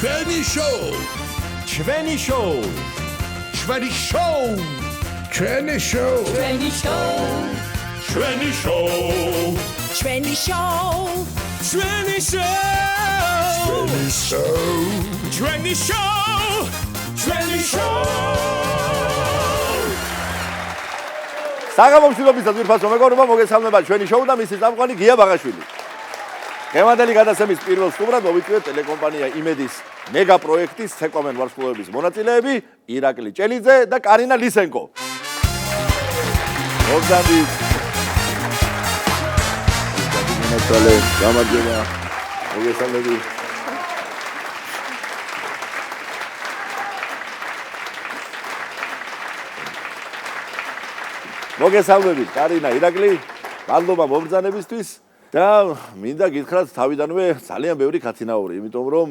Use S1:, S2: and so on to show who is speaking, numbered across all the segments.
S1: ჩვენი შოუ
S2: ჩვენი შოუ
S1: ჩვენი შოუ ჩვენი შოუ
S3: ჩვენი შოუ
S2: ჩვენი შოუ
S3: ჩვენი შოუ
S2: ჩვენი შოუ ჩვენი შოუ ჩვენი შოუ
S4: საგამომშვიდობის ძირფასო მეგობრებო, მოგესალმება ჩვენი შოუ და მისი წამყვანი გია ბაღაშვილი. გემადელი გადაცემის პირველ სტუმრად მოვიწვიეთ ტელეკომპანია იმედის მეგა პროექტის ცეკვამენ ვარსკვლავების მონაწილეები ირაკლი ჭელიძე და კარინა ლისენკო. მოგზაურობთ. გამარჯობა. მოგესალმები. მოგესალმებით კარინა, ირაკლი, მადლობა მომბრძანებისთვის და მინდა გითხრათ თავიდანვე ძალიან ბევრი ქათინაური, იმიტომ რომ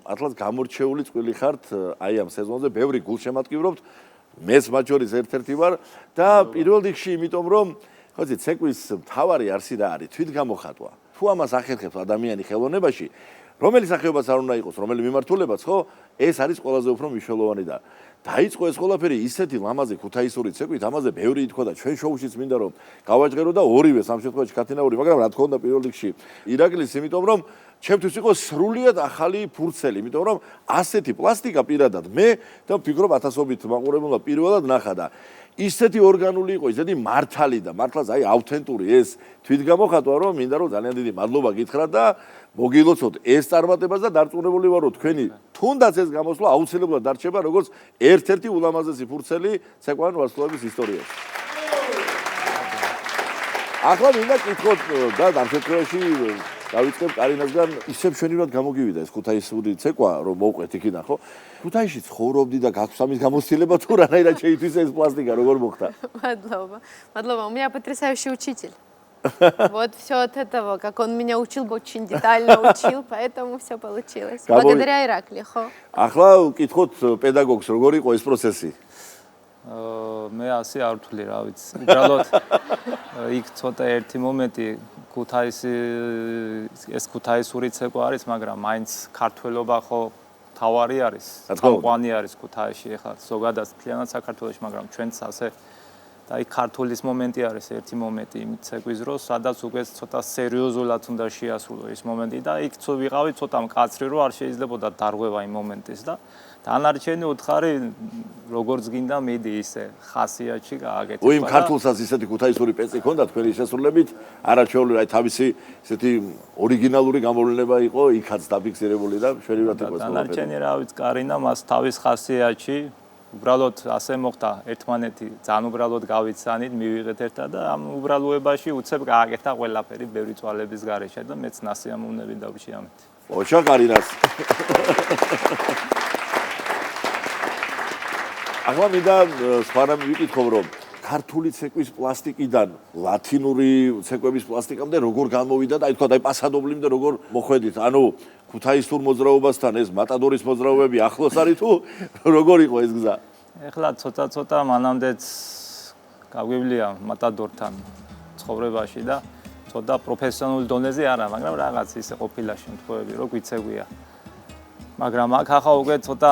S4: ათლაც გამორჩეული წვილი ხართ აი ამ სეზონზე, ბევრი გულშემატკივრობთ, მეც მათ შორის ერთ-ერთი ვარ და პირველ რიგში იმიტომ რომ ხოთი ცეკვის მთავარი არსი რა არის, თვითგამოხატვა. თუ ამას ახერხებს ადამიანი ხელოვნებაში, რომელი სახეობაც არ უნდა იყოს, რომელი მიმართულებაც, ხო, ეს არის ყველაზე უფრო მნიშვნელოვანი და დაიწყო ეს ყველაფერი ისეთი ლამაზი ქუთაისური ცეკვით, ამაზე ბევრი ითქვა და ჩვენ შოუშიც მინდა რომ გავაჭღერო და ორივე სამ შემთხვევაში ქათინაური, მაგრამ რა თქმა უნდა პირველ რიგში ირაკლის, იმიტომ რომ ჩემთვის იყო სრულიად ახალი ფურცელი, იმიტომ რომ ასეთი პლასტიკა პირადად მე და ვფიქრობ ათასობით მაყურებელმა პირველად ნახა და ისეთი ორგანული იყო, ისეთი მართალი და მართლაც აი ავთენტური ეს თვითგამოხატვა, რომ მინდა რომ ძალიან დიდი მადლობა გითხრათ და მოგილოცოთ ეს წარმატებას და დარწმუნებული ვარ, რომ თქვენი თუნდაც ეს გამოსვლა აუცილებლად დარჩება როგორც ერთ-ერთი ულამაზესი ფურცელი ცეკვავენ ვარსკვლავების ისტორიაში. ახლა მინდა გითხოთ და ამ შემთხვევაში დავიწყებ კარინასგან, ისევ შენივრად გამოგივიდა ეს ქუთაისური ცეკვა, რომ მოვყვეთ იქიდან, ხო? ქუთაისში ცხოვრობდი და გაქვს ამის გამოცდილება თუ რანაირად შეითვისა ეს пластика, როგორ მოხდა?
S5: Мадлова, у меня потрясающий учитель. Вот все от этого, как он меня учил, очень детально учил, поэтому все получилось. Благодаря Иракле, ხო?
S4: ახლა გითხოთ პედაგოგს, როგორ იყო ეს პროცესი?
S6: მე ასე არ ვთვლი, რა ვიცი. უბრალოდ იქ ცოტა ერთი მომენტი ქუთაისური ცეკვა არის, მაგრამ მაინც ქართველობა ხო თავარი არის, თაყვანი არის ქუთაისში, ეხლა ზოგადად მთლიანად საქართველოში, მაგრამ ჩვენც ასე და იქ ქართულის მომენტი არის ერთი მომენტი იმ ცეკვის დროს, სადაც უკვე ცოტა სერიოზულად უნდა შეასრულო ეს მომენტი და იქ ვიყავი ცოტა მკაცრი, რომ არ შეიძლებოდა დარღვევა იმ მომენტის და დანარჩენი უთხარი როგორც გინდა მიდი ისე ხასიათში გააკეთე.
S4: იმ ქართულსაც ისეთი ქუთაისური პეცი ჰქონდა თქვენი შესრულებით, არაჩვეული აი თავისი ესეთი ორიგინალური გამოვლენა იყო, იქაც დაფიქსირებული და შევიდათ იყო ეს.
S6: დანარჩენი რა ვიცი, კარინა მას თავის ხასიათში უბრალოდ ასე მოხდა ერთმანეთი ძალიან უბრალოდ გავიცანით, მივიღეთ ერთად და ამ უბრალოებაში უცებ გააკეთა ყველაფერი ბევრი წვალების გარეშე და მეც ნასიამოვნები დავშიამეთ.
S4: ოჩა კარინას. ახლა მინდა სხვა რამე ვიკითხო, რომ ქართული ცეკვის პლასტიკიდან ლათინური ცეკვების პლასტიკამდე როგორ გამოვიდა და აი თქვა აი პასადობლიმდე როგორ მოხვედით? ანუ ქუთაისურ მოძრაობასთან ეს მატადორის მოძრაობები ახლოს არის თუ როგორ იყო ეს გზა?
S6: ეხლა ცოტა მანამდეც გავივლია მატადორთან ცხოვრებაში და ცოტა პროფესიონალურ დონეზე არა, მაგრამ რაღაც ისე ყოფილა შემთხვევები, რომ გვიცეგვია. მაგრამ აქ ახლა უკვე ცოტა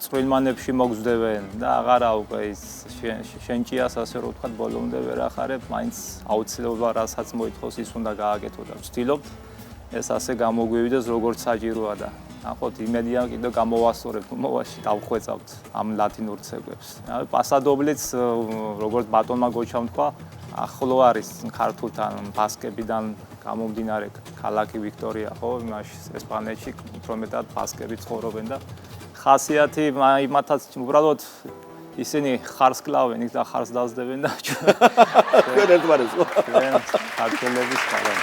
S6: წვრილმანებში მოგზდევენ და აღარა უკვე ის შენჭიას ასე რომ ვთქვათ ბოლომდე ვერ ახარებ, მაინც აუცილებლობა რასაც მოითხოვს ის უნდა გააკეთო და ვცდილობთ ეს ასე გამოგვივიდეს როგორც საჭიროა და ნახოთ იმედია კიდევ გამოვასწორებთ, მომავალში დავხვეწავთ ამ ლათინურ ცეკვებს. პასადობლიც როგორც ბატონმა გოჩამ თქვა, ახლო არის ქართულთან, ბასკებიდან გამომდინარე ქალაქი ვიქტორია, ხო, იმაში ესპანეთში უფრო მეტად ბასკები ცხოვრობენ და ხასიათი იმათაც უბრალოდ ისინი ხარს კლავენ იქ და ხარს დაძდებენ და
S4: ჩვენ ერთმანეთს ხო?
S6: ქართველების კარგად.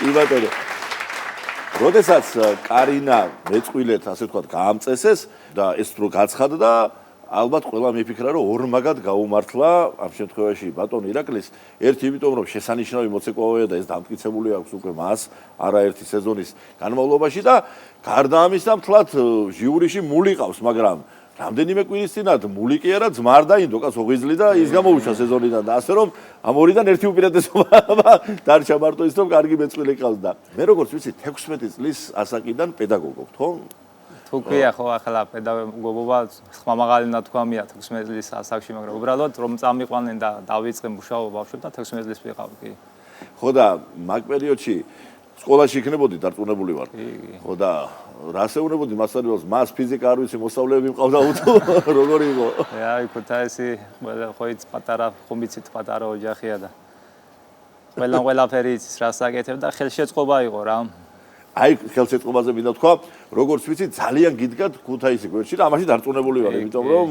S4: იბატონო. როდესაც კარინა მეწყვილეთ, ასე ვთქვათ, გაამწესეს და ეს რო გაცხადა და ალბათ ყველა მიფიქრა რომ ორმაგად გაუმართლა ამ შემთხვევაში ბატონ ირაკლის ერთი იმიტომ რომ შესანიშნავი მოცეკვავია და ეს დამტკიცებული აქვს უკვე მას არაერთი სეზონის განმავლობაში და გარდა ამისა მთლად ჟიურიში მულიყავს, მაგრამ რამდენიმე კვირის წინათ მული კი არა ძმარ დაინდო კაცო ღვიძლი და ის გამოუშვა სეზონიდან და ასე რომ ამ ორიდან ერთი უპირატესობა დარჩა მარტო ის რომ კარგი მეწყვილე ყავს და მე როგორც ვიცი 16 წლის ასაკიდან პედაგოგობთ ხო?
S6: თუ ქვია ხო ახლა პედაგოგობა ხმამაღალი ნათქვამია 16 წლის ასაკში, მაგრამ უბრალოდ რომ წამიყვანენ და დავიწყე მუშაობა ბავშვებთან 16 წლის ვიყავ კი.
S4: ხო და მაგ პერიოდში სკოლაში იქნებოდი დარწმუნებული ვარ. ხო და რას ეუბნებოდი მასწავლებელს? მას ფიზიკა არ ვიცი, მოსწავლეები მყავდა უთო როგორი იყო?
S6: აი ქუთაისი ყველა ხოიც პატარა ხომიცით პატარა ოჯახია და ყველაფერი იცის რას აკეთებ და ხელშეწყობა იყო რა.
S4: აი ხელშეწყობაზე მინდა თქვა, როგორც ვიცი, ძალიან გიდგათ ქუთაისი გვერდში და ამაში დარწმუნებული ვარ, იმიტომ რომ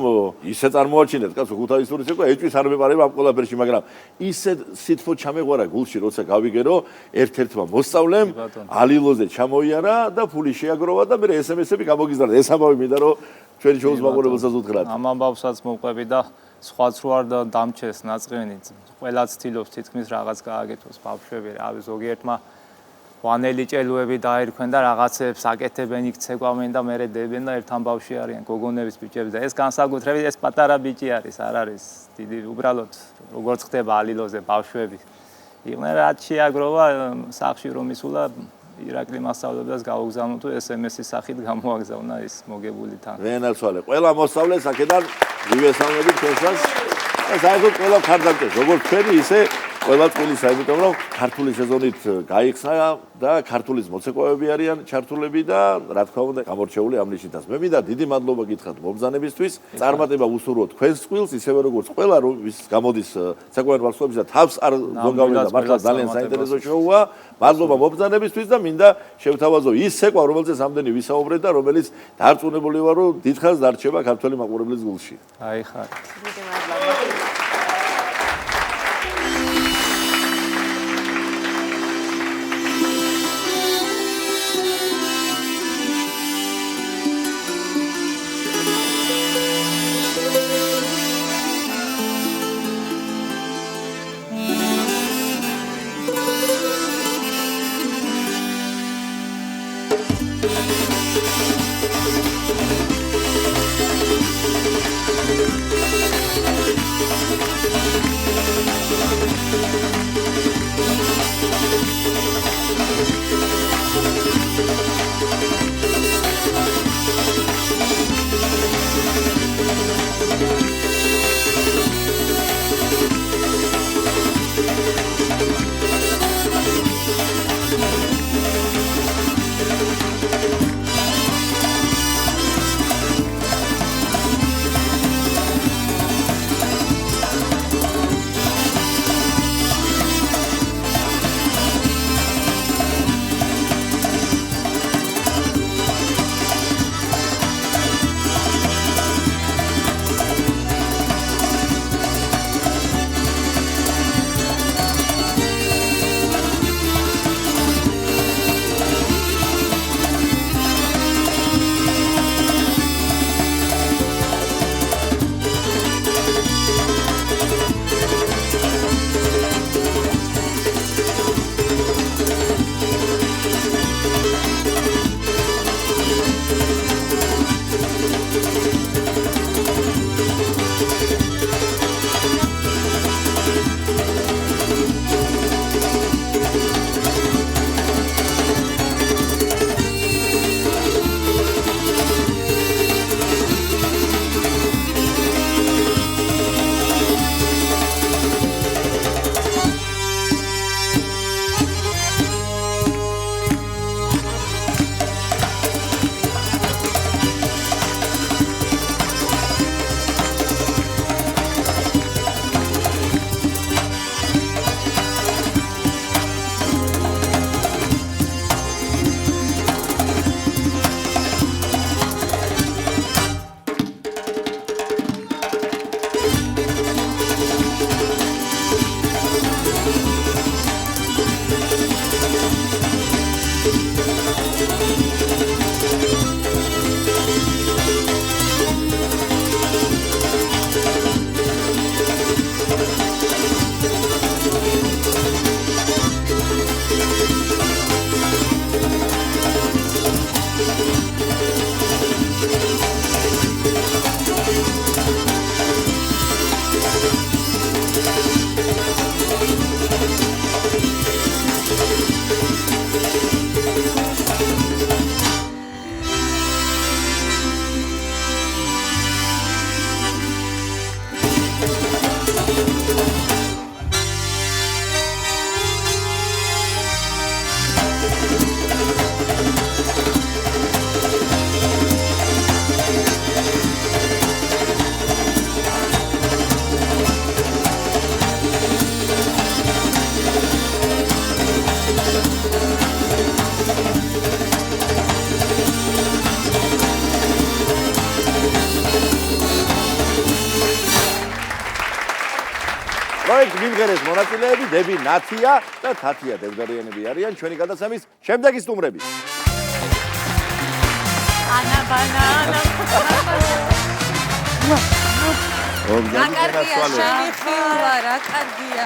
S4: ისე წარმოაჩინეთ, კაცო, ქუთაისური ცეკვა ეჭვის არ მეპარება ამ ყველაფერში, მაგრამ ისე სითბო ჩამეღვარა გულში, როცა გავიგერო, ერთ-ერთმა მოსწავლემ ალილოზე ჩამოიარა და ფული შეაგროვა და მე SMS-ები გამოგიზარდა. ეს ამბავი მინდა რომ ჩვენი შოუს მაყურებელსაც უთხრათ.
S6: ამ ამბავსაც მოვყვები და სხვაც რო არ დამჩეს ნაწყენი, ყველა ცდილობს თითქმის რაღაც გააკეთოს ბავშვები, რავი ზოგიერთმა ვანელი ჭელუები დაირქვენ და რაღაცებს აკეთებენ, იქ ცეკვავენ და მერე დებენ და ერთ ამბავში არიან გოგონების ბიჭები და ეს განსაკუთრებით ეს პატარა ბიჭი არის, არ არის დიდი, უბრალოდ როგორც ხდება ალილოზე ბავშვები. იყვნენ რაც შეაგროვა სახში რომ ისულა ირაკლი მასწავლებლებს გაუგზავნო თუ SMS-ის სახით გამოაგზავნა ის მოგებული თან.
S4: ვენაცვალე, ყველა მოსწავლეს აქედან მივესალმებით თქვენსაც. საერთოდ ყველა ხარდამჭერს, როგორც თქვენი ისე ყველა წელს აიმიტომ რომ ქართული სეზონით გაიხსნა და ქართულის მოცეკვავები არიან ჩართულები და რა თქმა უნდა გამორჩეული ამ ნიშნითაც. მე მინდა დიდი მადლობა გითხრათ მობრძანებისთვის. წარმატება უსურვოთ თქვენს წყვილს, ისევე როგორც ყველა ვის გამოდის საკვირველ ვარსკვლავებში და თავს არ გონგავდა მართლა ძალიან საინტერესო შოუა. მადლობა მობრძანებისთვის და მინდა შევთავაზო ის ცეკვა, რომელზეც ამდენი ვისაუბრეთ და რომელიც დარწმუნებული ვარ რომ დიდხანს დარჩება ქართველი მაყურებლის გულში.
S6: აი ხარ.
S5: დიდი მადლობა.
S4: პროექტ მიმღერეს მონაწილეები დები ნათია და თათია დევდარიანები არიან ჩვენი გადაცემის შემდეგი სტუმრები.
S3: ანა ბანანა.
S4: აკარგია
S3: შენი ხილვა რა კარგია.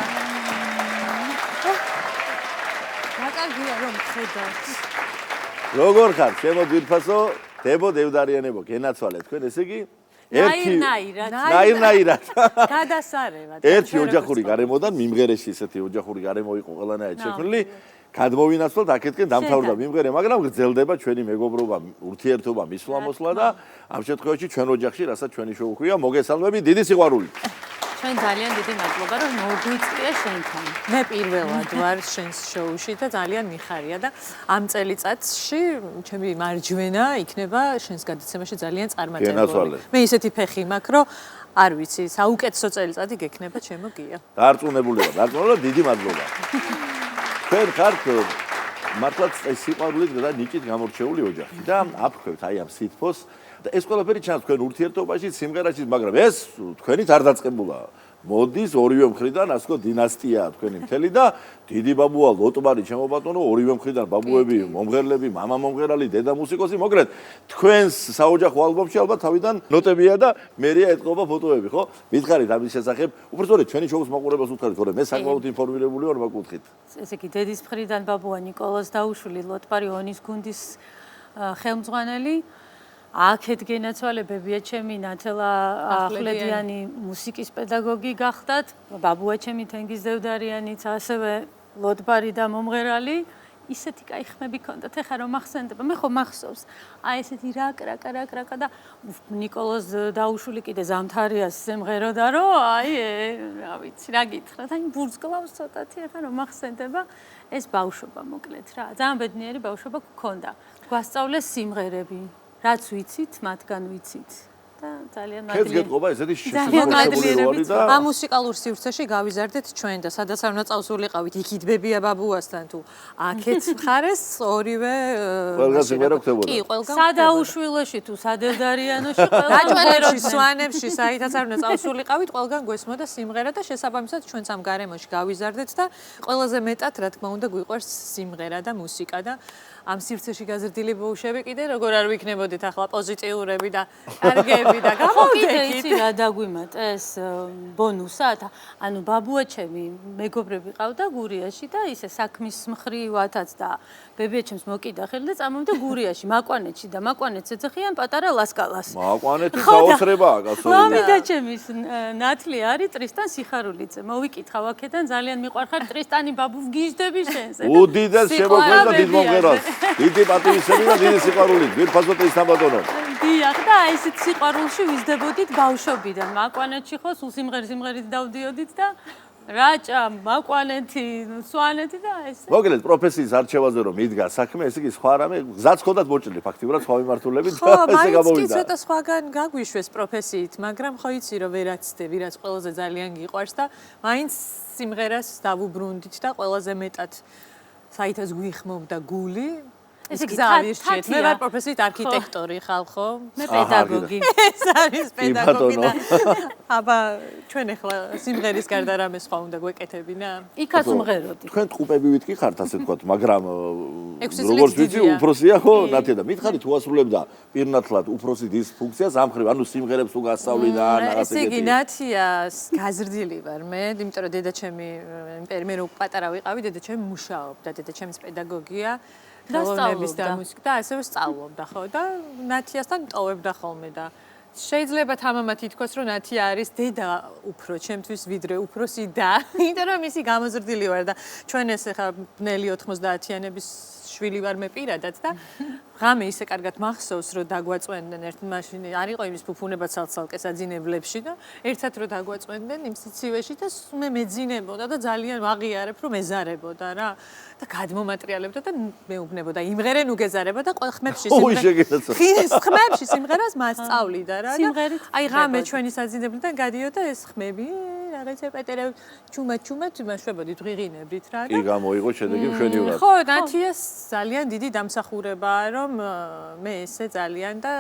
S3: აკარგია რომ ხედავთ.
S4: როგორ ხარ? შემო ძვირფასო დებო დევდარიანებო გენაცვალე თქვენ ესე იგი ნაირნაირად
S3: გადასარევად.
S4: ერთი ოჯახური გარემოდან მიმღერეში ესეთი ოჯახური გარემო იყო ყველანაირად შექმნილი. გადმოვინაცვლოთ აქეთკენ დამთავრდა მიმღერე, მაგრამ გრძელდება ჩვენი მეგობრობა, ურთიერთობა, მისვლა-მოსვლა და ამ შემთხვევაში ჩვენ ოჯახში, რასაც ჩვენი შოუ ქვია, მოგესალმები, დიდი სიყვარული.
S3: ჩვენ ძალიან დიდი მადლობა რომ მოგვიწია შენთან. მე პირველად ვარ შენს შოუში და ძალიან მიხარია და ამ წელიწადში ჩემი მარჯვენა იქნება შენს გადაცემაში ძალიან წარმატებული. მე ისეთი ფეხი მაქვს, რომ არ ვიცი, საუკეთესო წელიწადი გექნება ჩემო გია.
S4: დარწმუნებულება, დიდი მადლობა. თქვენ ხართ მართლაც სიყვარულით და ნიჭით გამორჩეული ოჯახი და აფრქვევთ აი ამ სითბოს და ეს ყველაფერი ჩანს თქვენ ურთიერთობაში, სიმღერაში, მაგრამ ეს თქვენით არ დაწყებულა. მოდის ორივე მხრიდან, ასე ვთქვათ, დინასტია თქვენი მთელი და დიდი ბაბუა ლოტბარი ჩემო ბატონო, ორივე მხრიდან ბაბუები, მომღერლები, მამა მომღერალი, დედა მუსიკოსი, მოგრეთ, თქვენს საოჯახო ალბომში ალბათ თავიდან ნოტებია და მერია ეთყობა ფოტოები, ხო? მითხარით ამის შესახებ, უბრალოდ ჩვენი შოუს მაყურებელს უთხარით, თორემ მე საკმაოდ ინფორმირებული ვარ მაგ-კუთხით.
S7: ესე იგი, დედის მხრიდან ბაბუა ნიკოლოზ დაუშვილი, ლოტბარი ონის გუნდის ხელმძღვანელი. აქეთ გენაცვალებებია ჩემი ნათელა ახვლედიანი მუსიკის პედაგოგი გახდათ, ბაბუა ჩემი თენგიზ დევდარიანიც, ასევე ლოტბარი და მომღერალი. ისეთი кай ხმები ქონდათ, ეხლა რომ მახსენდება, მე ხო მახსოვს. აი ესეთი რაკ და ნიკოლოზ დაუშვილი კიდე ზამთარიას სიმღეროდა, რომ აი რა ვიცი, რა გითხრათ, აი ბურძგლავს ცოტათი, ეხლა რომ მახსენდება, ეს ბავშვობა მოკლედ რა. ძალიან ბედნიერი ბავშვობა გქონდა. გვასწავლეს სიმღერები. რაც ვიცით, მათგან ვიცით და ძალიან მადლიერები.
S4: ეს გეტყობა ესეთი შესაძლებელი და
S3: ამ მუსიკალურ სივრცეში გავიზარდეთ ჩვენ და სადაც არ უნდა წავსულიყავით, იქით ბებია ბაბუასთან თუ აქეთ მხარეს ორივე
S4: ყველგან სიმღერა ხდებოდა.
S3: კი, ყველგან.
S7: სადაუშვილოში თუ სადევდარიანოში ყველგან
S3: დაჭერებში, სვანებში, საითაც არ უნდა წავსულიყავით, ყველგან გვესმოდა სიმღერა და შესაბამისად ჩვენც ამ გარემოში გავიზარდეთ და ყველაზე მეტად რა თქმა უნდა გვიყვარს სიმღერა და მუსიკა და ამ სივრცეში გაზრდილი ბავშვები კიდე როგორ არ ვიქნებოდით ახლა პოზიტიურები და კარგები და გამოვდექით.
S7: იცი რა დაგვიმატეს ბონუსად, ანუ ბაბუა ჩემი მეგობრები ყავდა გურიაში და ისე საქმის მხრივათაც და ბებია ჩემს მოკიდა ხელი და წამოვიდა გურიაში, მაკვანეთში და მაკვანეთს ეძახიან პატარა ლასკალას.
S4: მაკვანეთი საოცრებაა, კაცო.
S7: მამიდა ჩემის ნათლი არის ტრისტან სიხარულიძე. მოვიკითხავ აქედან ძალიან მიყვარხარ ტრისტანი ბაბუ ვგიჟდები შენზე.
S4: უდიდეს შემოგვედა დიდ მომღერალს. დიდი პატივისცემი და დიდი სიყვარული, გვირფასო ტრისტან ბატონო.
S7: დიახ და აი ესეთ სიყვარულში ვიზდებოდით ბავშვობიდან. მაკვანეთში ხო სულ სიმღერით დავდიოდით და რაჭა, მაკვანეთი, სვანეთი და ესე.
S4: მოგლედ პროფესიის არჩევაზე რომ იდგა საქმე, ესე იგი სხვა რამე გზაც ხოდათ მოჭრილი ფაქტიურად სხვა მიმართულებით და ესე
S3: ხო,
S4: გამოვიდა.
S3: მაინც კი ცოტა სხვაგან გაგვიშვეს პროფესიით, მაგრამ ხო იცი რომ ვერაცდები, რაც ყველაზე ძალიან გიყვარს და მაინც სიმღერას დავუბრუნდით და ყველაზე მეტად საითაც გვიხმობდა გული.
S7: ესე იგი,
S3: გზავირჩეთ. მე ვარ პროფესიით არქიტექტორი ხალხო.
S7: მე პედაგოგი.
S3: ეს არის პედაგოგი და აბა ჩვენ ახლა სიმღერის გარდა რამე სხვა უნდა გვეკეთებინა?
S7: იქაც უმღეროდი.
S4: თქვენ ტყუპებივით კი ხართ ასე ვთქვათ, მაგრამ
S3: 6
S4: როგორც
S3: წლის
S4: ვიცი,
S3: დიდია.
S4: უფროსია ხო, ნათია და მითხარი თუ ასრულებდა პირნათლად უფროსი დის ფუნქციას ამ ხრივ, ანუ სიმღერებს თუ გასწავლიდა ან რაღაც
S3: ესე იგი
S4: ეგეთი.
S3: ნათიას გაზრდილი ვარ მე, იმიტომ რომ დედა ჩემი მე რო პატარა ვიყავი, დედა ჩემი მუშაობდა, დედა ჩემის პედაგოგია.
S7: და სწავლობდა.
S3: და მუსიკა და ასევე სწავლობდა ხო და ნათიასთან ტოვებდა ხოლმე და შეიძლება თამამად ითქვას რომ ნათია არის დედა უფრო ჩემთვის ვიდრე უფროსი და იმიტომ რომ ისი გამოზრდილი ვარ და ჩვენ ეს ახლა ბნელი 90-იანების შვილი ვარ მე პირადად და ღამე ისე კარგად მახსოვს რომ დაგვაწვენდნენ ერთ მაშინ არ იყო იმის ფუფუნება ცალ-ცალკე საძინებლებში და ერთად რომ დაგვაწვენდნენ იმ სიცივეში და მე მეძინებოდა და ძალიან ვაღიარებ რომ ეზარებოდა რა და გადმომატრიალებდა და მეუბნებოდა იმღერენ უგეზარება და ხმებში ხმებში სიმღერას მასწავლიდა რა და აი ღამე ჩვენი საძინებლიდან გადიოდა ეს ხმები რაღაცა პეტერე ჩუმად იმაშვებოდით ვიღინებდით რა და
S4: კი გამოიღო შედეგი მშვენივრად.
S3: ხო, ნათიას ძალიან დიდი დამსახურებაა რომ მე ესე ძალიან და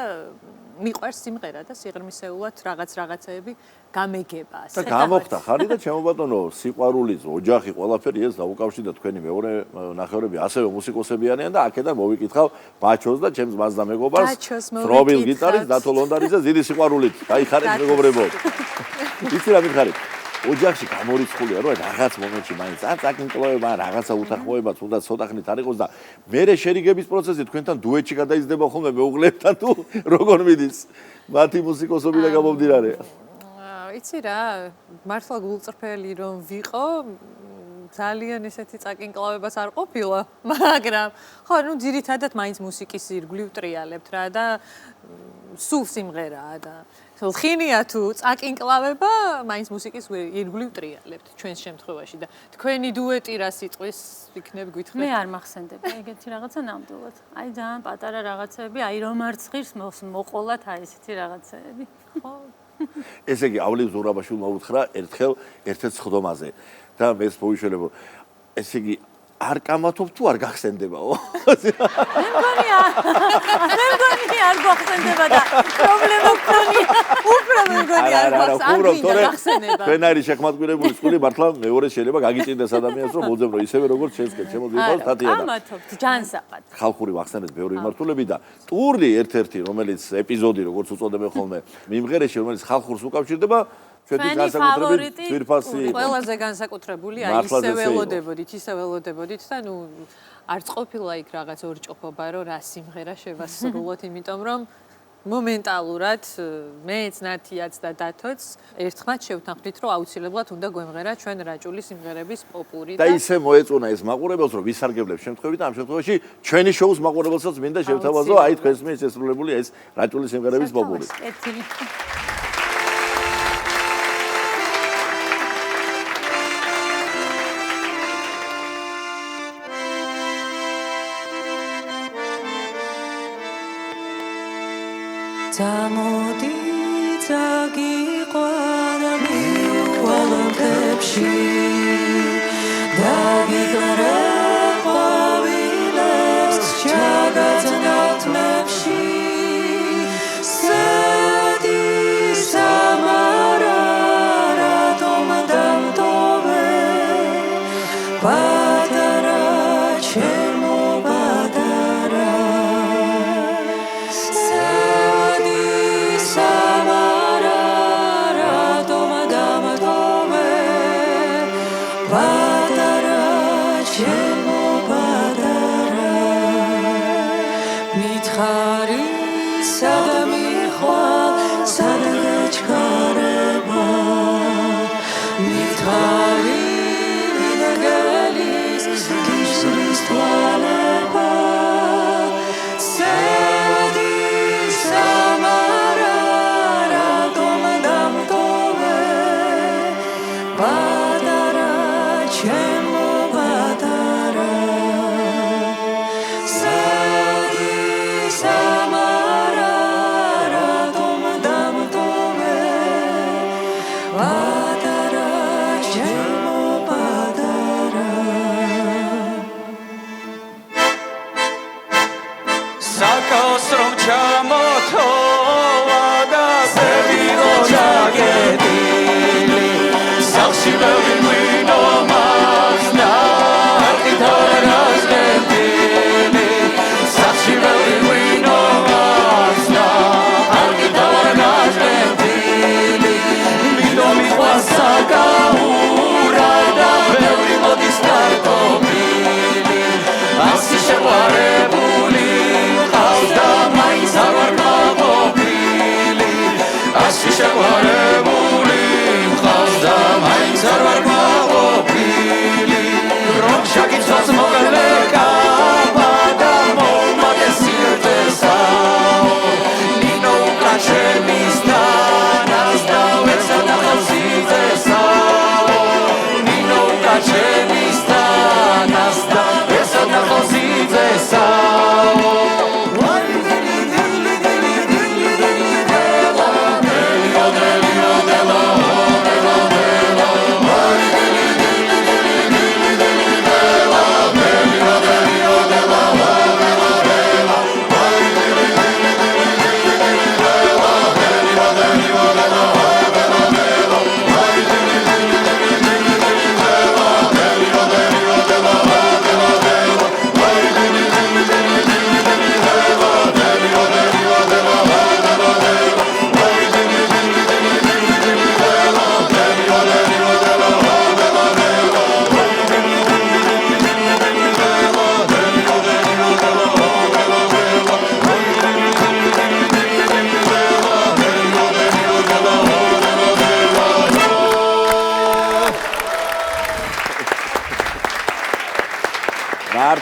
S3: მიყვარს სიმღერა და სიღრმისეულად რაღაცეები გამეგება.
S4: და გამოხდა ხარი და ჩემო ბატონო, სიყვარულიც, ოჯახი, ყველაფერი ეს დაუკავშირდა თქვენი მეორე ნახევრები ასევე მუსიკოსები არიან და აქედან მოვიკითხავ ბაჩოს და ჩემს მას და მეგობარს, რობილ გიტარის დათო ლონდარიძე დიდი სიყვარულით. გაიხარეთ მეგობრებო. იცი რა მითხარით? ოჯახში გამორიცხულია, რომ რაღაც მომენტში მაინც აკინკლოება, რაღაცა უთანხმოებაც უნდა ცოტა ხნით არ იყოს და მერე შერიგების პროცესი თქვენთან დუეტში გადაიზრდება ხოლმე მეუღლებთან თუ როგორ მიდის? მათი მუსიკოსობიდან გამომდინარე.
S3: იცი რა, მართლა გულწრფელი რომ ვიყო, ძალიან ესეთი წაკინკლავებას არ ყოფილა, მაგრამ ხო, ნუ ძირითადად მაინც მუსიკის ირგვლივ ტრიალებთ რა და სულ სიმღერაა და ხინია თუ წაკინკლავება, მაინც მუსიკის ირგვლივ ტრიალებთ ჩვენს შემთხვევაში და თქვენი დუეტი რა სიტყვის იქნებ გითხრათ?
S7: მე არ მახსენდება ეგეთი რაღაცა ნამდვილად. აი ძალიან პატარა რაღაცები, აი რომ არ ცხირს მოყოლათ აი ესეთი რაღაცები.
S3: ხო.
S4: ესე იგი, ავლი ზურაბაშვილმა უთხრა ერთხელ ერთ-ერთ სხდომაზე და მეც მოვიშველებო. ესე იგი, არ კამათობ თუ არ გახსენდებაო?
S7: მე მგონი არ გახსენდება და პრობლემა მქონია.
S3: უფრო მე მგონი არ გახსენება.
S4: თქვენ არის შეხმატკვრებული სკული მართლა მეორე შეიძლება გაგიჭირდეს ადამიანს რომ მოძებნო ისევე როგორც შენსკენ შემოძიებას თათიანა.
S7: კამათობთ ჯანსაღად.
S4: ხალხური ვახსენეთ ბევრი მიმართულები და ტურნი ერთ-ერთი რომელიც ეპიზოდი როგორც უწოდებენ ხოლმე მიმღერეში რომელიც ხალხურს უკავშირდება ჩვენი განსაკუთრებით ძვირფასი
S3: ყველაზე განსაკუთრებული აი ისე ველოდებოდით და ნუ არც ყოფილა იქ რაღაც ორჭოფობა რომ რა სიმღერა შევასრულოთ იმიტომ რომ მომენტალურად მეც ნათიაც და დათოც ერთხმად შევთანხმდით რომ აუცილებლად უნდა გვემღერა ჩვენ რაჭული სიმღერების პოპური
S4: და ისე მოეწონა ეს მაყურებელს რომ ვისარგებლებ შემთხვევით ამ შემთხვევაში ჩვენი შოუს მაყურებელსაც მინდა შევთავაზო აი თქვენს მიერ შესრულებული ეს რაჭული სიმღერების პოპური
S8: Zamodi zagiqvara miuvalamtepshi Dagigare qavilebs chagatanatmepshi Sedi samara radomadam dove Badara chemo badara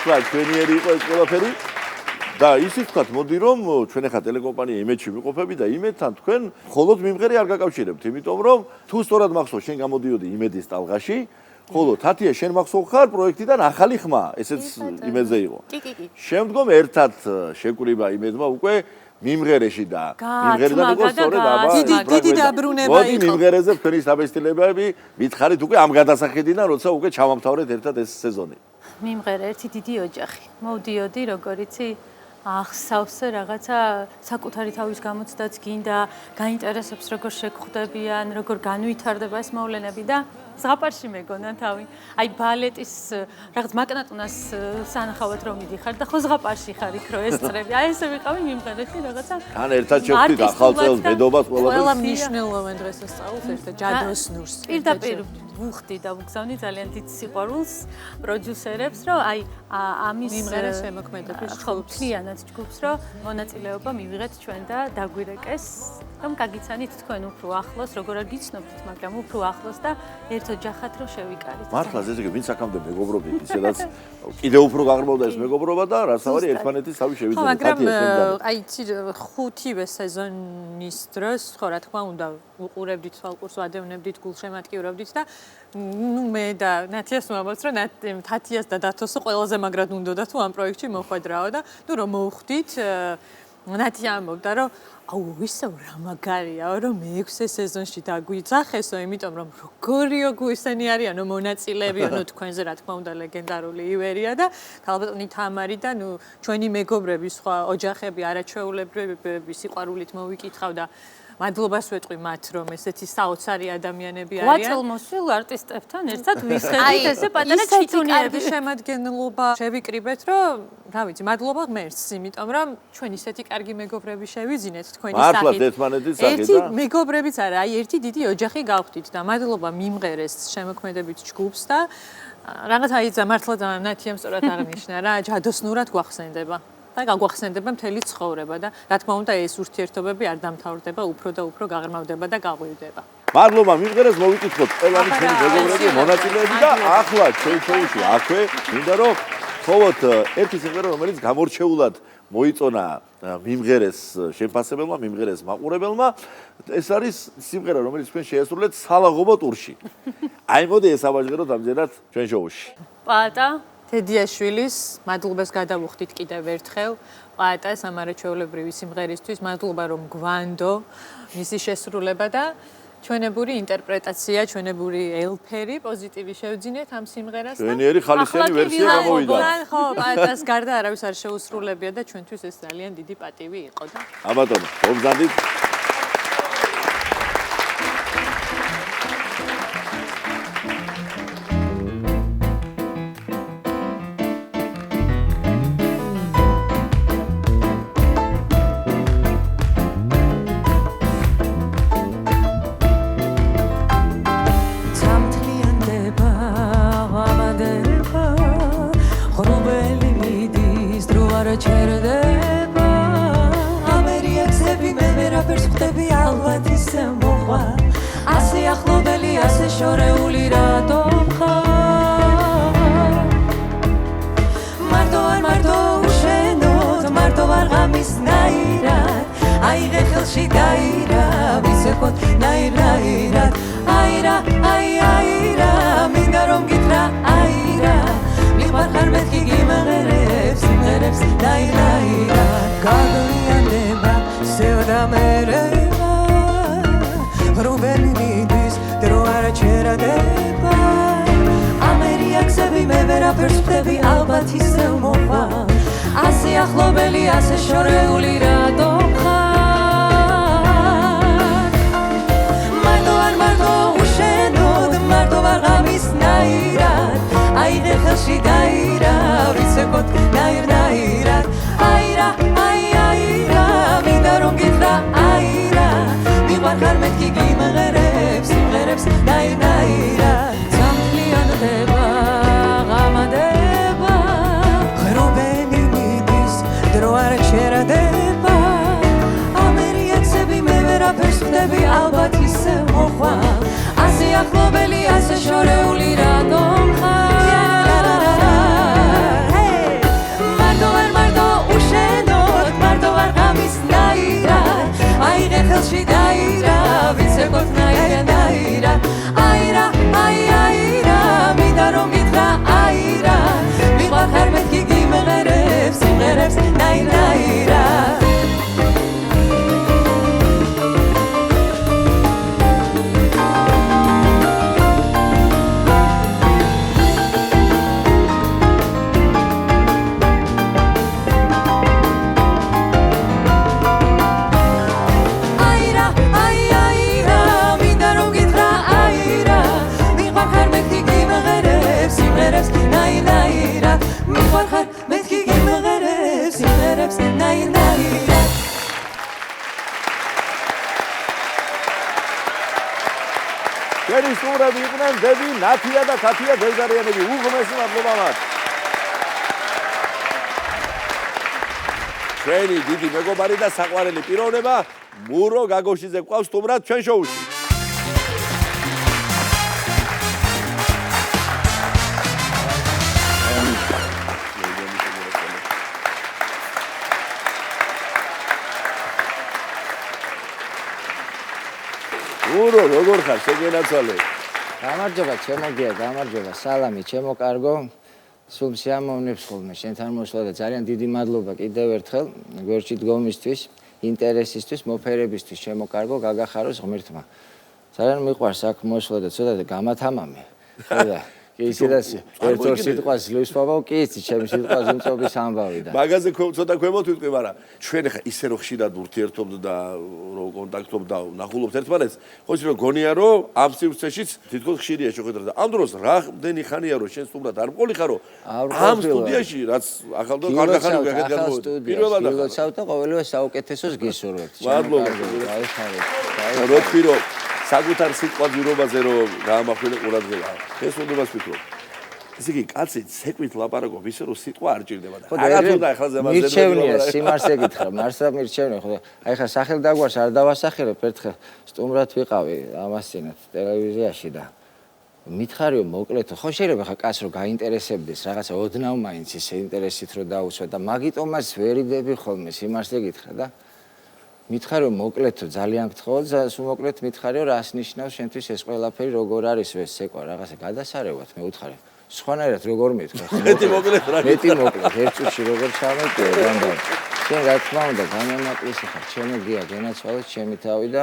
S4: მართლა ჩვენიერი იყო ეს ყველაფერი. და ისიც ვთქვათ, მოდი რომ ჩვენ ახლა ტელეკომპანია იმედში ვიყოფები და იმედთან თქვენ მხოლოდ მიმღერი არ გაკავშირებთ, იმიტომ რომ თუ სწორად მახსოვს, შენ გამოდიოდი იმედის ტალღაში, ხოლო თათია შენ მახსოვ ხარ პროექტიდან ახალი ხმა, ესეც იმედზე იყო. შემდგომ ერთად შეკვრიბა იმედმა უკვე მიმღერეში და მიმღერიდან იყო სწორედ აბა
S3: დიდი დაბრუნება იყო.
S4: მოდი მიმღერეზე თქვენი საბესტილებები მითხარით უკვე ამ გადასახედიდან, როცა უკვე ჩავამთავრეთ ერთად ეს სეზონი.
S7: მიმღერე ერთი დიდი ოჯახი. მოვდიოდი, როგორ იცი, ახსავსე რაღაცა საკუთარი თავის გამოცდაც გინდა, გაინტერესებს როგორ შეგხვდებიან, როგორ განვითარდება ეს მოვლენები და ზღაპარში მეგონა თავი. აი ბალეტის რაღაც მაკნატუნას სანახავად რომ მიდიხარ და ხო ზღაპარში ხარ იქ რო ესწრები. აი ესე ვიყავი მიმღერეში რაღაცა.
S4: თან ერთად შევხვდით ახალ წელს, მედობას
S3: ყველა
S4: ყველაფერს.
S3: მნიშვნელოვან დღეს ასწავლოს ერთად ჯადოსნურს.
S7: პირდაპირ ვუხდი და ვგზავნი ძალიან დიდ სიყვარულს პროდიუსერებს, რომ აი ამის
S3: მიმღერეს შემოქმედების ჯგუფს.
S7: მთლიანად ჯგუფს, რომ მონაწილეობა მივიღეთ ჩვენ და დაგვირეკეს, რომ გაგიცანით თქვენ უფრო ახლოს, როგორ არ გიცნობთ, მაგრამ უფრო ახლოს და ერთ ოჯახად რომ შევიკარით.
S4: მართლა ესე იგი ვინც აქამდე მეგობრობით, ისედაც კიდე უფრო გაღრმავდა ეს მეგობრობა და რასაც ერთმანეთის თავი
S3: ხო,
S4: შევიძინეთ.
S3: მაგრამ აი იცი ხუთივე სეზონის დროს, ხო რა თქმა უნდა, უყურებდით თვალყურს, ვადევნებდით, გულშემატკივრობდით და ნუ მე და ნათიას ვამბობთ, რომ თათიას და დათოსო ყველაზე მაგრად უნდოდა თუ ამ პროექტში მოხვედრაო და ნუ რომ მოვხვდით, ნათია ამბობდა, რომ აუ ისევ რა მაგარიაო, რომ მე-6 სეზონში დაგვიძახესო, იმიტომ რომ როგორიო გვისენი არიანო მონაწილეებიო, ნუ თქვენზე რა თქმა უნდა ლეგენდარული ივერია და ქალბატონი თამარი და ნუ ჩვენი მეგობრები, სხვა ოჯახები არაჩვეულებრივი სიყვარულით მოვიკითხავ და მადლობას ვეტყვი მათ, რომ ესეთი საოცარი ადამიანები არიან.
S7: ღვაწლმოსილ არტისტებთან ერთად ვისხედით ესე პატარა ჩიტუნიები
S3: შემადგენლობა შევიკრიბეთ, რომ რა ვიცი, მადლობა ღმერთს, იმიტომ რომ ჩვენ ისეთი კარგი მეგობრები შევიძინეთ თქვენი სახით.
S4: მართლა ერთმანეთის სახით
S3: ერთი მეგობრებიც არა, აი ერთი დიდი ოჯახი გავხდით და მადლობა მიმღერეს შემოქმედებით ჯგუფს და რაღაც აი მართლა ნათიამ სწორად აღნიშნა რა, ჯადოსნურად გვახსენდება. და გაგვახსენდება მთელი ცხოვრება და რა თქმა უნდა ეს ურთიერთობები არ დამთავრდება, უფრო და უფრო გაღრმავდება და გაღვივდება.
S4: მადლობა მიმღერეს მოვიკითხოთ ყველანი ჩვენი მეგობრები, მონაწილეები და ახლა ჩვენ შოუში აქვე მინდა რომ თხოვოთ ერთი სიმღერა რომელიც გამორჩეულად მოიწონა მიმღერეს შეფასებელმა, მიმღერეს მაყურებელმა. ეს არის სიმღერა რომელიც თქვენ შეასრულეთ სალაღობო ტურში. აი მოდი ეს ავაჟღეროთ ამჯერად ჩვენ შოუში.
S7: პატა
S3: თედიაშვილის მადლობას გადავუხდით კიდევ ერთხელ პაატას ამარაჩვეულებრივი სიმღერისთვის, მადლობა რომ გვანდო მისი შესრულება და ჩვენებური ინტერპრეტაცია, ჩვენებური ელფერი პოზიტივი შევძინეთ ამ სიმღერას და
S4: ჩვენიერი ხალისიანი ვერსია გამოვიდა.
S3: ხო, პაატას გარდა არავის არ შეუსრულებია და ჩვენთვის ეს ძალიან დიდი პატივი იყო და
S4: აბატონო, მომზადდით. ჩვენი სტუმრები იყვნენ დები ნათია და ქათია გელგარიანები. უღმესი მადლობა მათ. ჩვენი დიდი მეგობარი და საყვარელი პიროვნება მურო გაგოშიძე გვყავს სტუმრად ჩვენ შოუში. მურო როგორ ხარ შეგენაცვალე?
S9: გამარჯობა ჩემო გია, გამარჯობა. სალამი ჩემო კარგო. სულ შეამოვნებს ხოლმე შენთან მოსვლა და ძალიან დიდი მადლობა კიდევ ერთხელ გვერდში დგომისთვის, ინტერესისთვის, მოფერებისთვის ჩემო კარგო, გაგახაროს ღმერთმა. ძალიან მიყვარს აქ მოსვლა და ცოტა გამათამამე. ხოდა კი ისედაც ერთ-ორ სიტყვას ლევსვავავ, კი იცი ჩემი სიტყვა ზუმწობის ამბავი და
S4: მაგაზე ცოტა ქვემოთ ვიტყვი, მაგრამ ჩვენ ხა ისე რომ ხშირად ურთიერთობთ და რომ კონტაქტობთ და ნახულობთ ერთმანეთს, ხო იცი რომ გონია რომ ამ სივრცეშიც თითქოს ხშირია შეხვედრა და ამ დროს რამდენი ხანია რომ შენ სტუმრად არ მყოლი ხარო ამ სტუდიაში რაც ახალ და კარგი ხანი გაგეთ გადმოვიდა პირველად
S9: გილოცავ და ყოველივე საუკეთესოს გისურვებთ.
S4: მადლობა. რა თქვი რომ საკუთარ სიტყვაზე რომ გაამახვილე ყურადღება. ეს უნდებას ვფიქრობ. ესე იგი, კაცი ცეკვით ლაპარაკობ, ისე რომ სიტყვა არ ჭირდება და რაღაც უნდა ახლა ზემაზე
S9: მირჩევნია, სიმართლე გითხრა, მართლა მირჩევნია, ხო? აი ხა სახელდაგვარს არ დავასახელებ, ერთხელ სტუმრად ვიყავი ამასწინათ ტელევიზიაში და მითხარიო მოკლედო, ხო შეიძლება ხა კაცს რომ გაინტერესებდეს, რაღაცა ოდნავ მაინც ისე ინტერესით რომ დაუსვა და მაგიტომაც ვერიდები ხოლმე, სიმართლე გითხრა და მითხარიო მოკლედო, ძალიან გთხოვთ, სულ მოკლედ მითხარიო, რას ნიშნავს შენთვის ეს ყველაფერი, როგორ არის ეს ცეკვა, რაღაცა გადასარევად, მე უთხარი. სხვანაირად როგორ მეთქვა?
S4: მეტი მოკლედ რა.
S9: მეტი მოკლედ, ერთ წუთში როგორ ჩამეტიო რამდენი. შენ რა თქმა უნდა გამომაკლისი ხარ, ჩემო გია, გენაცვალეთ ჩემი თავი და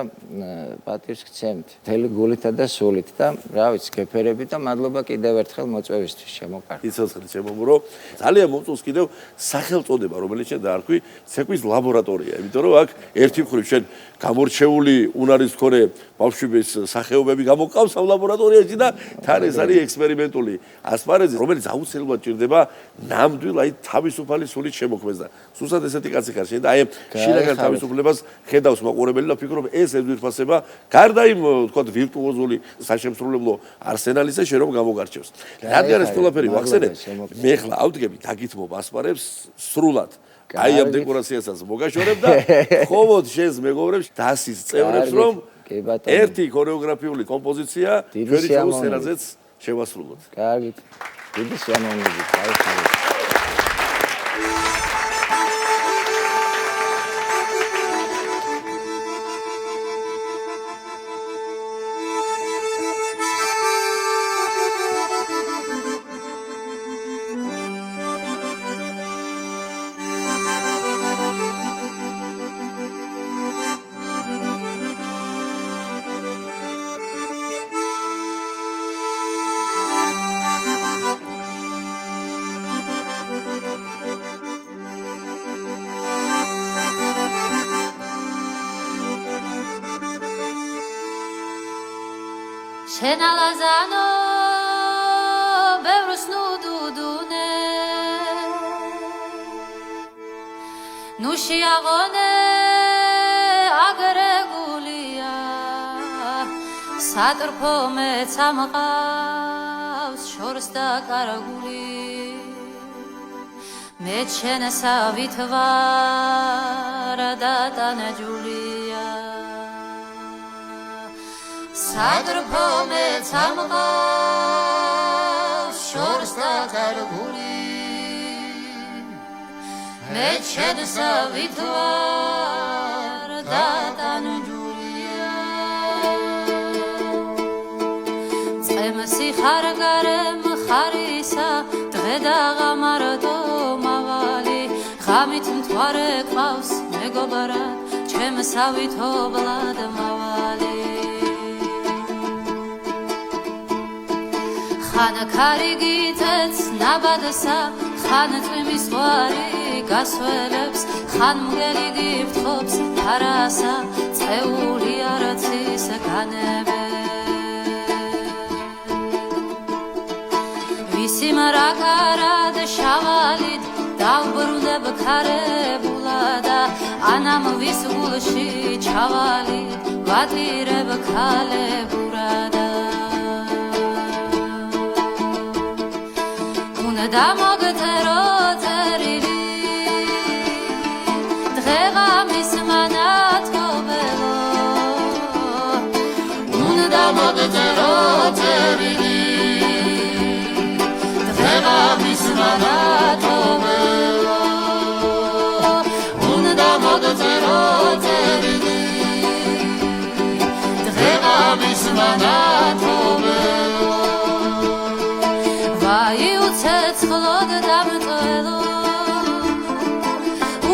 S9: პატივს გცემთ. მთელი გულითა და სულით და რა ვიცი, გეფერები და მადლობა კიდევ ერთხელ მოწვევისთვის, ჩემო კარგი.
S4: იცოცხლე ჩემო მურო. ძალიან მომწონს კიდევ სახელწოდება, რომელიც შენ დაარქვი, ცეკვის ლაბორატორია, იმიტომ რომ აქ ერთი მხრივ შენ გამორჩეული უნარის მქონე ბავშვების სახეობები გამოგყავს ამ ლაბორატორიაში და თან ეს არის ექსპერიმენტული ასპარეზი, რომელიც აუცილებლად ჭირდება ნამდვილ აი თავისუფალი სულით შემოქმედს და სულსაც ესეთი კაცი ხარ შენ და აი შინაგან თავისუფლებას ხედავს მაყურებელი და ფიქრობ ეს ეძვირფასება გარდა იმ თქვა ვირტუოზული საშემსრულებლო არსენალისა შენ რომ გამოგარჩევს. რადგან ეს ყველაფერი ვახსენებ, მე ხლა ავდგები დაგითმობ ასპარებს სრულად. აი ამ დეკორაციასაც მოგაშორებ და ხომოდ შენს მეგობრებს დასის წევრებს რომ ერთი ქორეოგრაფიული კომპოზიცია ჩვენი შოუს სცენაზეც შევასრულოთ.
S9: კარგი. დიდი სიამოვნებით, გაიხარეთ.
S7: შენ ალაზანო ბევრს ნუდუდუნე ნუ შეაღონე აგრეგულია სატრფო მეც ამყავს შორს და კარგული მე ჩენესავით ვარ და დანაჯულია სატრფო მეც ამყავს შორს და კარგული მე ჩენესავით ვარ და დანაჯულია წემსი ხარ გარემ ხარისა დღე და ღამარდო მავალი ღამით მთვარე ყავს მეგობრად ჩემსავით ობლად მავალი ხან კარიგითაც ნაბადსა ხან წვიმის ღვარი გასველებს ხან მგელი გიფთობს ფარასა წეული არაცის განებე ვისი მარაკარად შავალით დავბრუნებ ქარებულადა ანამ ვის გულში ჩავალით ვატირებ ქალებურადა
S8: უნდა მოგწერო წერილი დღეღამის მანათობელო უნდა მოგწერო წერილი დღეღამის მანათობელო უნდა მოგწერო წერილი დღეღამის მანათობელო ვაი უცეცხლოდ დამწველო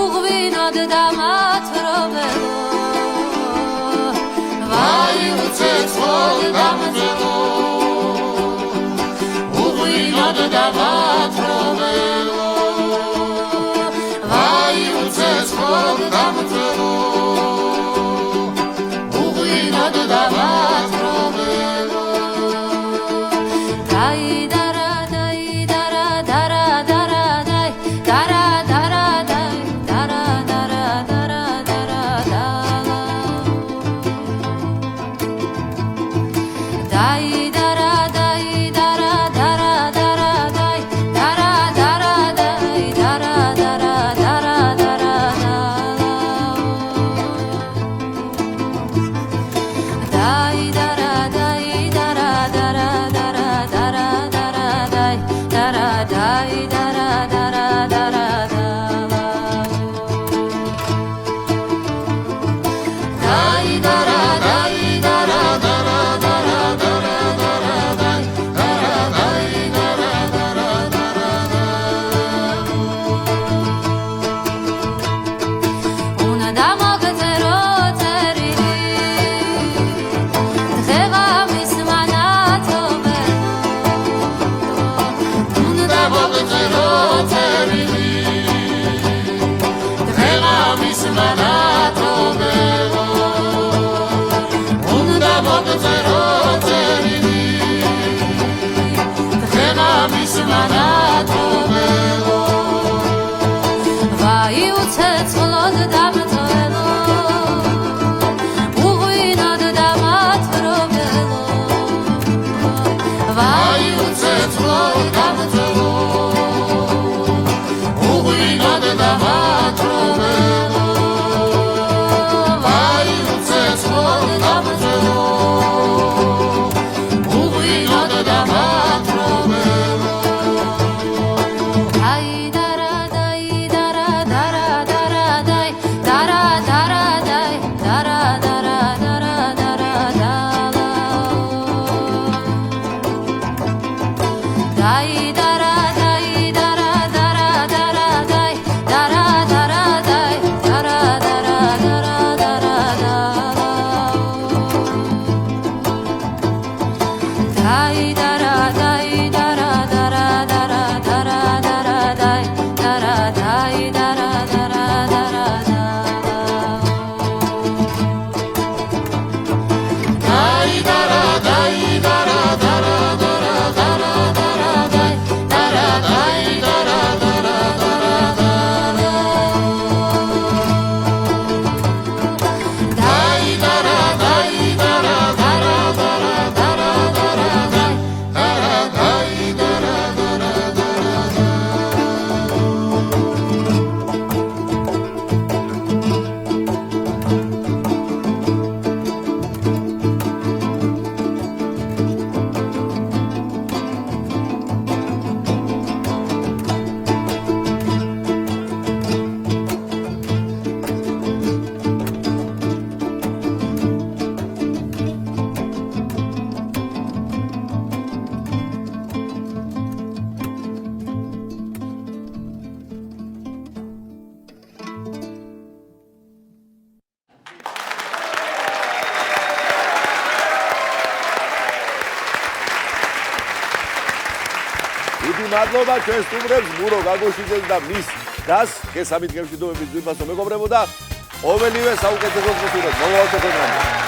S8: უღვინოდ დამათრობელო ვაი უცეცხლოდ დამწველო უღვინოდ დამათრობელო ვაი უცეცხლოდ დამწველო უღვინოდ დამათრობელო დაიდარა დაიდარა დარა დარა დაი დარა დარა დაი დარა დარა დარა დარა დაიდარა დაიდარა დარა დარა დაი დარა დარა დაი დარა დარა დარა დარა დაიდარა დაიდარა დარა დარა დარა დარა დაი დარა დაიდარა დარა დარა დაიდარა დაიდარა დარა დარა დარა დარა დაი დარა დაიდარა დარა დარა უნდა მოგწერო წერილი დღეღამის მანათობელო უნდა მოგწერო წერილი დღეღამის მანათობელო უნდა მოგწერო წერილი დღეღამის მანათობელო ვაი უცეცხლოდ დამწველო უღვინოდ დამათრობელო ვაი უცეცხლოდ დამწველო უღვინოდ დამათრობელო ვაი უცეცხლოდ დამწველო უღვინოდ დამათრობელო დაიდარა დაიდარა დარა დარა დაი დარა დარა დაი დარა დარა დარა დარა დაიდარა დაიდარა დარა დარა დაი დარა დარა დაი დარა დარა დარა დარა დაიდარა დაიდარა დარა დარა დარა დარა დაი დარა დაიდარა დარა დარა დაიდარა დაიდარა დარა დარა დარა დარა დაი დარა დაიდარა დარა დარა დაიდარა დაიდარა დარა დარა დარა დარა დაი დარა დაიდარა დარა
S4: დიდი მადლობა ჩვენ სტუმრებს მურო გაგოშიძეს და მის დას გესამით გემშვიდობების ძვირფასო მეგობრებო და ყოველივე საუკეთესო გისურვებთ. მოგავარდეთ.